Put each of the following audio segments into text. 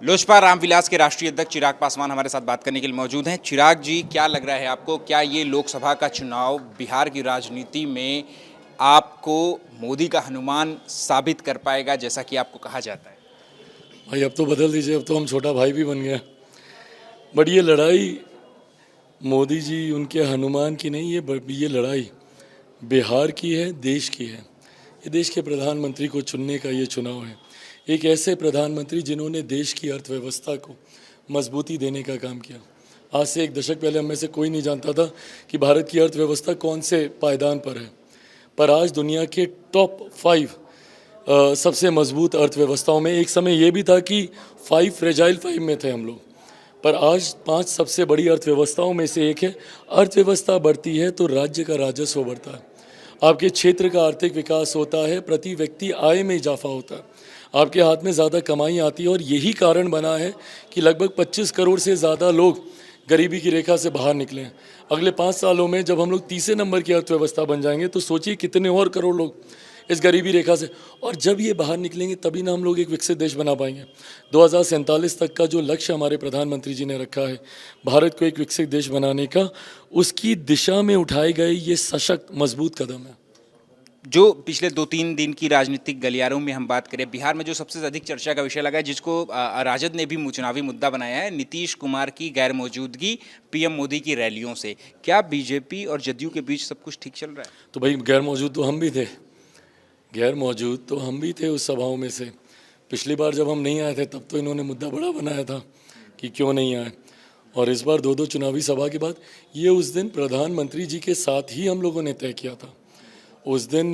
लोजपा रामविलास के राष्ट्रीय अध्यक्ष चिराग पासवान हमारे साथ बात करने के लिए मौजूद हैं। चिराग जी, क्या लग रहा है आपको, क्या ये लोकसभा का चुनाव बिहार की राजनीति में आपको मोदी का हनुमान साबित कर पाएगा, जैसा कि आपको कहा जाता है? भाई अब तो बदल दीजिए, अब तो हम छोटा भाई भी बन गए। बट ये लड़ाई मोदी जी उनके हनुमान की नहीं, ये लड़ाई बिहार की है, देश की है। ये देश के प्रधानमंत्री को चुनने का ये चुनाव है। एक ऐसे प्रधानमंत्री जिन्होंने देश की अर्थव्यवस्था को मजबूती देने का काम किया। आज से एक दशक पहले हम में से कोई नहीं जानता था कि भारत की अर्थव्यवस्था कौन से पायदान पर है, पर आज दुनिया के टॉप 5 सबसे मजबूत अर्थव्यवस्थाओं में एक समय ये भी था कि 5 फ्रेजाइल 5 में थे हम लोग, पर आज 5 सबसे बड़ी अर्थव्यवस्थाओं में से एक है। अर्थव्यवस्था बढ़ती है तो राज्य का राजस्व बढ़ता है, आपके क्षेत्र का आर्थिक विकास होता है, प्रति व्यक्ति आय में इजाफा होता है, आपके हाथ में ज़्यादा कमाई आती है। और यही कारण बना है कि लगभग 25 करोड़ से ज़्यादा लोग गरीबी की रेखा से बाहर निकले हैं। अगले 5 सालों में जब हम लोग तीसरे नंबर की अर्थव्यवस्था बन जाएंगे तो सोचिए कितने और करोड़ लोग इस गरीबी रेखा से, और जब ये बाहर निकलेंगे तभी ना हम लोग एक विकसित देश बना पाएंगे। 2047 तक का जो लक्ष्य हमारे प्रधानमंत्री जी ने रखा है भारत को एक विकसित देश बनाने का, उसकी दिशा में उठाए गए ये सशक्त मजबूत कदम है। जो पिछले 2-3 दिन की राजनीतिक गलियारों में हम बात करें, बिहार में जो सबसे अधिक चर्चा का विषय लगा है, जिसको राजद ने भी चुनावी मुद्दा बनाया है, नीतीश कुमार की गैर मौजूदगी पीएम मोदी की रैलियों से। क्या बीजेपी और जदयू के बीच सब कुछ ठीक चल रहा है? तो भाई गैर मौजूद तो हम भी थे, गैर मौजूद तो हम भी थे उस सभाओं में से। पिछली बार जब हम नहीं आए थे तब तो इन्होंने मुद्दा बड़ा बनाया था कि क्यों नहीं आए, और इस बार 2-2 चुनावी सभा के बाद ये उस दिन प्रधानमंत्री जी के साथ ही हम लोगों ने तय किया था। उस दिन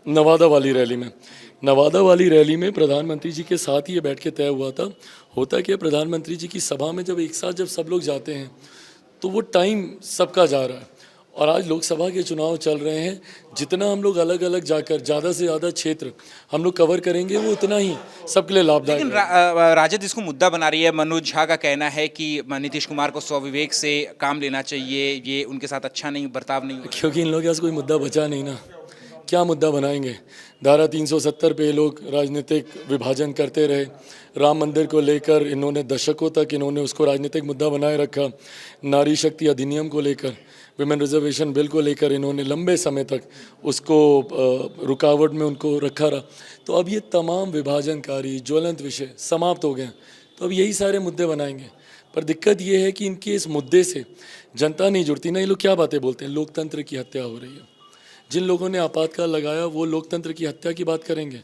नवादा वाली रैली में प्रधानमंत्री जी के साथ ही ये बैठ के तय हुआ था। होता क्या, प्रधानमंत्री जी की सभा में जब एक साथ जब सब लोग जाते हैं तो वो टाइम सबका जा रहा है, और आज लोकसभा के चुनाव चल रहे हैं। जितना हम लोग अलग अलग जाकर ज़्यादा से ज़्यादा क्षेत्र हम लोग कवर करेंगे वो उतना ही सबके लिए लाभदायक है। लेकिन राजद इसको मुद्दा बना रही है। मनोज झा का कहना है कि नीतीश कुमार को स्वविवेक से काम लेना चाहिए, ये उनके साथ अच्छा नहीं बर्ताव नहीं हो रहा। क्योंकि इन लोगों के पास कोई मुद्दा बचा नहीं ना, क्या मुद्दा बनाएंगे। धारा 370 पे लोग राजनीतिक विभाजन करते रहे। राम मंदिर को लेकर इन्होंने दशकों तक इन्होंने उसको राजनीतिक मुद्दा बनाए रखा। नारी शक्ति अधिनियम को लेकर, विमेन रिजर्वेशन बिल को लेकर इन्होंने लंबे समय तक उसको रुकावट में उनको रखा रहा। तो अब ये तमाम विभाजनकारी ज्वलंत विषय समाप्त हो गए हैं, तो अब यही सारे मुद्दे बनाएंगे। पर दिक्कत ये है कि इनके इस मुद्दे से जनता नहीं जुड़ती ना। ये लोग क्या बातें बोलते हैं, लोकतंत्र की हत्या हो रही है। जिन लोगों ने आपातकाल लगाया वो लोकतंत्र की हत्या की बात करेंगे?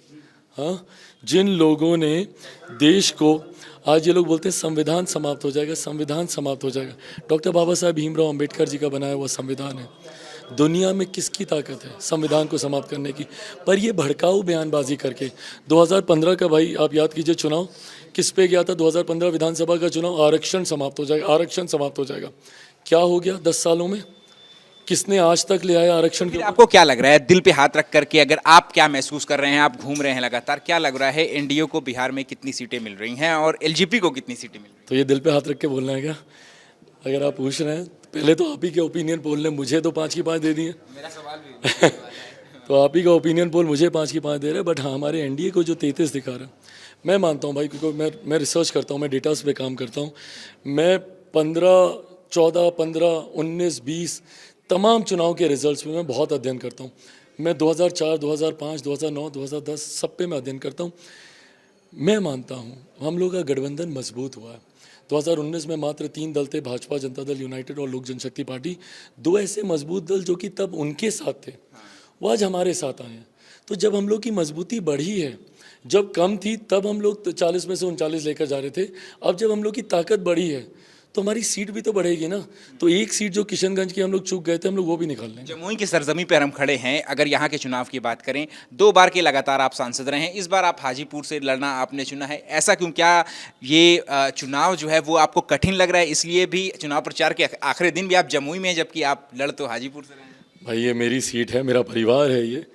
हाँ, जिन लोगों ने देश को, आज ये लोग बोलते हैं संविधान समाप्त हो जाएगा, संविधान समाप्त हो जाएगा। डॉक्टर बाबा साहब भीमराव अंबेडकर जी का बनाया हुआ संविधान है। दुनिया में किसकी ताकत है संविधान को समाप्त करने की? पर ये भड़काऊ बयानबाजी करके 2015 का, भाई आप याद कीजिए, चुनाव किस पे गया था? 2015 विधानसभा का चुनाव, आरक्षण समाप्त हो जाएगा, आरक्षण समाप्त हो जाएगा। क्या हो गया 10 सालों में? किसने आज तक ले आया आरक्षण के? आपको क्या लग रहा है, दिल पे हाथ रख करके अगर आप क्या महसूस कर रहे हैं, आप घूम रहे हैं लगातार, क्या लग रहा है एनडीए को बिहार में कितनी सीटें मिल रही हैं और एलजेपी को कितनी सीटें मिल रही हैं? तो ये दिल पे हाथ रख के बोलना है क्या? अगर आप पूछ रहे हैं, पहले तो आप ही के ओपिनियन पोल ने मुझे तो 5 की 5 दे दिए। मेरा सवाल भी तो आप ही का ओपिनियन पोल मुझे 5 की 5 दे रहे हैं। बट हाँ, हमारे एनडीए को जो 33 दिखा रहा है, मैं मानता हूँ भाई, क्योंकि मैं रिसर्च करता हूँ, मैं डेटास पे काम करता हूँ। मैं 15, 14, 15, 19, 20 तमाम चुनाव के रिजल्ट्स पे मैं बहुत अध्ययन करता हूँ। मैं 2004, 2005, 2009, 2010 सब पे मैं अध्ययन करता हूँ। मैं मानता हूँ हम लोग का गठबंधन मजबूत हुआ है। 2019 में मात्र 3 दल थे, भाजपा जनता दल यूनाइटेड और लोक जनशक्ति पार्टी। 2 ऐसे मजबूत दल जो कि तब उनके साथ थे, वो आज हमारे साथ आए हैं। तो जब हम लोग की मजबूती बढ़ी है, जब कम थी तब हम लोग 40 में से 39 लेकर जा रहे थे, अब जब हम लोग की ताकत बढ़ी है तो हमारी सीट भी तो बढ़ेगी ना। तो एक सीट जो किशनगंज की हम लोग चूक गए थे, हम लोग वो भी निकाल लेंगे। जमुई की सरजमी पर हम खड़े हैं। अगर यहाँ के चुनाव की बात करें, 2 बार के लगातार आप सांसद रहे हैं, इस बार आप हाजीपुर से लड़ना आपने चुना है, ऐसा क्यों? क्या ये चुनाव जो है वो आपको कठिन लग रहा है, इसलिए भी चुनाव प्रचार के आखिरी दिन भी आप जमुई में हैं, जबकि आप लड़ तो हाजीपुर से रहे हैं? भाई ये मेरी सीट है, मेरा परिवार है। ये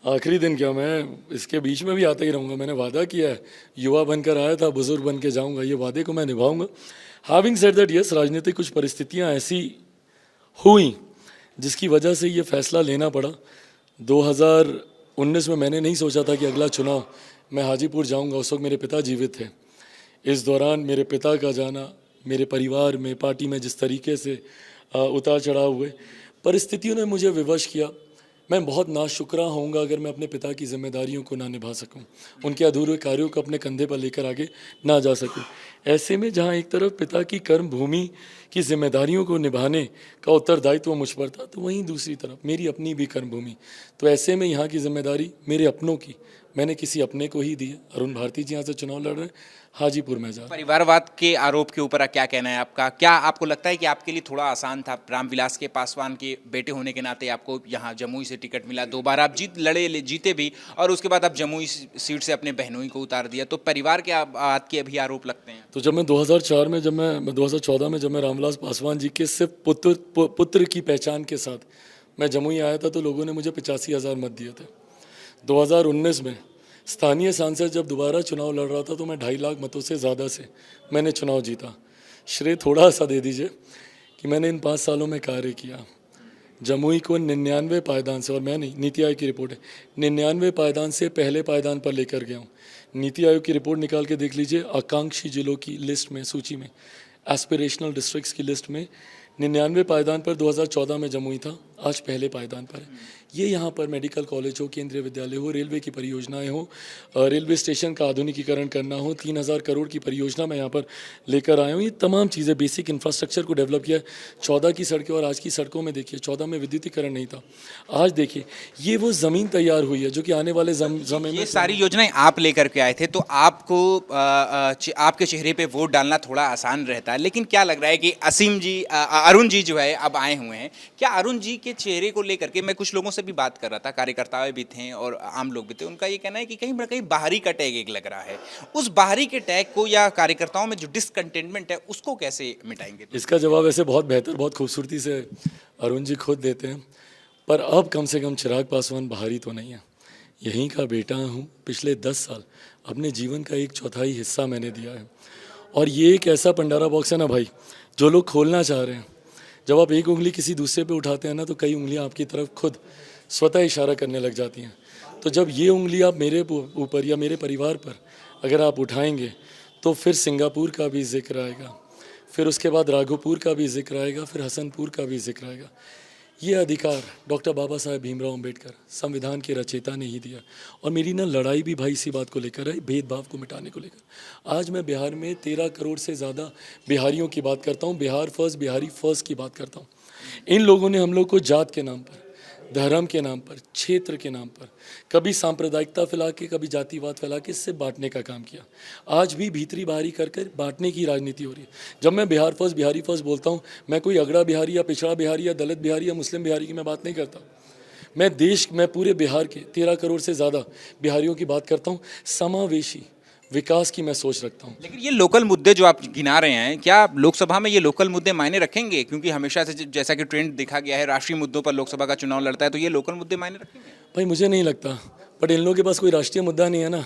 आखिरी दिन क्या, मैं इसके बीच में भी आता ही रहूँगा। मैंने वादा किया है, युवा बनकर आया था, बुजुर्ग बन के जाऊँगा, ये वादे को मैं निभाऊंगा। हैविंग सेड दैट, यस, राजनीतिक कुछ परिस्थितियाँ ऐसी हुई जिसकी वजह से ये फैसला लेना पड़ा। 2019 में मैंने नहीं सोचा था कि अगला चुनाव मैं हाजीपुर जाऊंगा, उस वक्त मेरे पिता जीवित थे। इस दौरान मेरे पिता का जाना, मेरे परिवार में, पार्टी में जिस तरीके से उतार चढ़ाव हुए, परिस्थितियों ने मुझे विवश किया। मैं बहुत नाशुक्रा होऊंगा अगर मैं अपने पिता की जिम्मेदारियों को ना निभा सकूं, उनके अधूरे कार्यों को अपने कंधे पर लेकर आगे ना जा सकूं। ऐसे में जहां एक तरफ पिता की कर्म भूमि की जिम्मेदारियों को निभाने का उत्तरदायित्व मुझ पर था, तो वहीं दूसरी तरफ मेरी अपनी भी कर्म भूमि। तो ऐसे में यहाँ की जिम्मेदारी मेरे अपनों की मैंने किसी अपने को ही दी है। अरुण भारती जी यहाँ से चुनाव लड़ रहे हैं, हाजीपुर में जा रहे हैं। परिवारवाद के आरोप के ऊपर क्या कहना है आपका? क्या आपको लगता है कि आपके लिए थोड़ा आसान था, रामविलास के पासवान के बेटे होने के नाते आपको यहाँ जमुई से टिकट मिला, 2 बार आप जीते भी, और उसके बाद आप जमुई सीट से अपने बहनोई को उतार दिया, तो परिवार के बात के अभी आरोप लगते हैं? तो जब मैं 2014 में जब मैं रामविलास पासवान जी के सिर्फ पुत्र की पहचान के साथ मैं जमुई आया था, तो लोगों ने मुझे 85,000 मत दिए थे। 2019 में स्थानीय सांसद जब दोबारा चुनाव लड़ रहा था, तो मैं 2.5 लाख मतों से ज़्यादा से मैंने चुनाव जीता। श्रेय थोड़ा सा दे दीजिए कि मैंने इन 5 सालों में कार्य किया। जमुई को 99 पायदान से, और मैं नहीं, नीति आयोग की रिपोर्ट है, 99 पायदान से पहले पायदान पर लेकर गया हूँ। नीति आयोग की रिपोर्ट निकाल के देख लीजिए, आकांक्षी जिलों की लिस्ट में, सूची में, एस्पिरेशनल डिस्ट्रिक्ट्स की लिस्ट में 99 पायदान पर 2014 में जमुई था, आज पहले पायदान पर है। ये यहाँ पर मेडिकल कॉलेज हो, केंद्रीय विद्यालय हो, रेलवे की परियोजनाएं हो, रेलवे स्टेशन का आधुनिकीकरण करना हो, 3,000 करोड़ की परियोजना मैं यहाँ पर लेकर आया हूँ। ये तमाम चीज़ें, बेसिक इंफ्रास्ट्रक्चर को डेवलप किया है। 14 की सड़कें और आज की सड़कों में देखिए, 14 में विद्युतीकरण नहीं था, आज देखिए ये वो ज़मीन तैयार हुई है जो कि आने वाले समय में, ये सारी योजनाएं आप लेकर के आए थे, तो आपको आपके चेहरे पे वोट डालना थोड़ा आसान रहता है, लेकिन क्या लग रहा है कि अरुण जी जो है अब आए हुए हैं, क्या अरुण जी के चेहरे को लेकर के, मैं कुछ लोगों से भी बात कर रहा था, कार्यकर्ता भी थे और आम लोग भी थे, उनका ये कहना है कि कहीं ना कहीं बाहरी का टैग एक लग रहा है। उस बाहरी के टैग को या कार्यकर्ताओं में जो डिसकंटेनमेंट है उसको कैसे मिटाएंगे? इसका जवाब ऐसे बहुत बेहतर, बहुत खूबसूरती से अरुण जी खुद देते हैं। पर अब कम से कम चिराग पासवान बाहरी तो नहीं है, यहीं का बेटा हूँ। पिछले 10 साल अपने जीवन का 1/4 हिस्सा मैंने दिया है, और ये एक ऐसा पंडारा बॉक्स है ना भाई, जो लोग खोलना चाह रहे हैं। जब आप एक उंगली किसी दूसरे पे उठाते हैं ना, तो कई उंगलियां आपकी तरफ खुद स्वतः इशारा करने लग जाती हैं। तो जब ये उंगली आप मेरे ऊपर या मेरे परिवार पर अगर आप उठाएंगे, तो फिर सिंगापुर का भी जिक्र आएगा, फिर उसके बाद राघोपुर का भी जिक्र आएगा, फिर हसनपुर का भी जिक्र आएगा। ये अधिकार डॉक्टर बाबा साहेब भीमराव अंबेडकर, संविधान के रचयिता ने ही दिया। और मेरी ना लड़ाई भी भाई इसी बात को लेकर है, भेदभाव को मिटाने को लेकर। आज मैं बिहार में 13 करोड़ से ज़्यादा बिहारियों की बात करता हूँ, बिहार फर्स्ट, बिहारी फर्स्ट की बात करता हूँ। इन लोगों ने हम लोग को जात के नाम पर, धर्म के नाम पर, क्षेत्र के नाम पर, कभी सांप्रदायिकता फैला के, कभी जातिवाद फैला के इससे बांटने का काम किया। आज भी भीतरी बाहरी कर कर बांटने की राजनीति हो रही है। जब मैं बिहार फर्स्ट, बिहारी फर्स्ट बोलता हूँ, मैं कोई अगड़ा बिहारी या पिछड़ा बिहारी या दलित बिहारी या मुस्लिम बिहारी की मैं बात नहीं करता। मैं पूरे बिहार के 13 करोड़ से ज़्यादा बिहारियों की बात करता हूँ। समावेशी विकास की मैं सोच रखता हूँ। लेकिन ये लोकल मुद्दे जो आप गिना रहे हैं, क्या लोकसभा में ये लोकल मुद्दे मायने रखेंगे? क्योंकि हमेशा से जैसा कि ट्रेंड देखा गया है, राष्ट्रीय मुद्दों पर लोकसभा का चुनाव लड़ता है, तो ये लोकल मुद्दे मायने रखेंगे? भाई मुझे नहीं लगता, बट इन लोगों के पास कोई राष्ट्रीय मुद्दा नहीं है ना।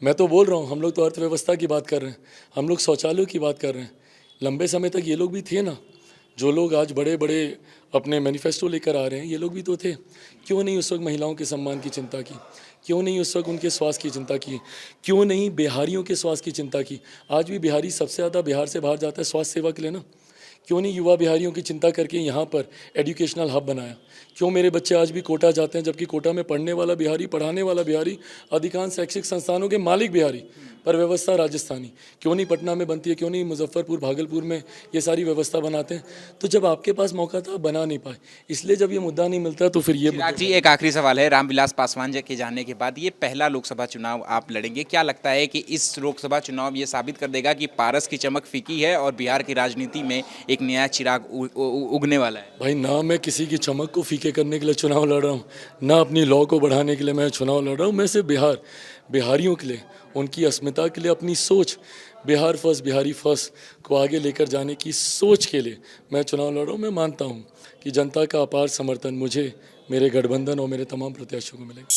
मैं तो बोल रहा हूँ, हम लोग तो अर्थव्यवस्था की बात कर रहे हैं, हम लोग शौचालयों की बात कर रहे हैं। लंबे समय तक ये लोग भी थे ना, जो लोग आज बड़े बड़े अपने मैनिफेस्टो लेकर आ रहे हैं, ये लोग भी तो थे। क्यों नहीं उस वक्त महिलाओं के सम्मान की चिंता की? क्यों नहीं उस वक्त उनके स्वास्थ्य की चिंता की? क्यों नहीं बिहारियों के स्वास्थ्य की चिंता की? आज भी बिहारी सबसे ज़्यादा बिहार से बाहर जाता है स्वास्थ्य सेवा के लिए ना। क्यों नहीं युवा बिहारियों की चिंता करके यहाँ पर एजुकेशनल हब बनाया? क्यों मेरे बच्चे आज भी कोटा जाते हैं, जबकि कोटा में पढ़ने वाला बिहारी, पढ़ाने वाला बिहारी, अधिकांश शैक्षिक संस्थानों के मालिक बिहारी, पर व्यवस्था राजस्थानी? क्यों नहीं पटना में बनती है? क्यों नहीं मुजफ्फरपुर, भागलपुर में ये सारी व्यवस्था बनाते हैं? तो जब आपके पास मौका था, बना नहीं पाए। इसलिए जब ये मुद्दा नहीं मिलता तो फिर ये चिराग जी, एक आखिरी सवाल है। रामविलास पासवान जी के जाने के बाद ये पहला लोकसभा चुनाव आप लड़ेंगे, क्या लगता है कि इस लोकसभा चुनाव ये साबित कर देगा कि पारस की चमक फीकी है और बिहार की राजनीति में एक नया चिराग उगने वाला है? भाई ना मैं किसी की चमक को फीके करने के लिए चुनाव लड़ रहा हूँ, ना अपनी लॉ को बढ़ाने के लिए मैं चुनाव लड़ रहा हूँ। मैं सिर्फ बिहारियों के लिए, उनकी अस्मिता के लिए, अपनी सोच बिहार फर्स्ट, बिहारी फर्स्ट को आगे लेकर जाने की सोच के लिए मैं चुनाव लड़ रहा हूँ। मैं मानता हूँ कि जनता का अपार समर्थन मुझे, मेरे गठबंधन और मेरे तमाम प्रत्याशियों को मिलेगा।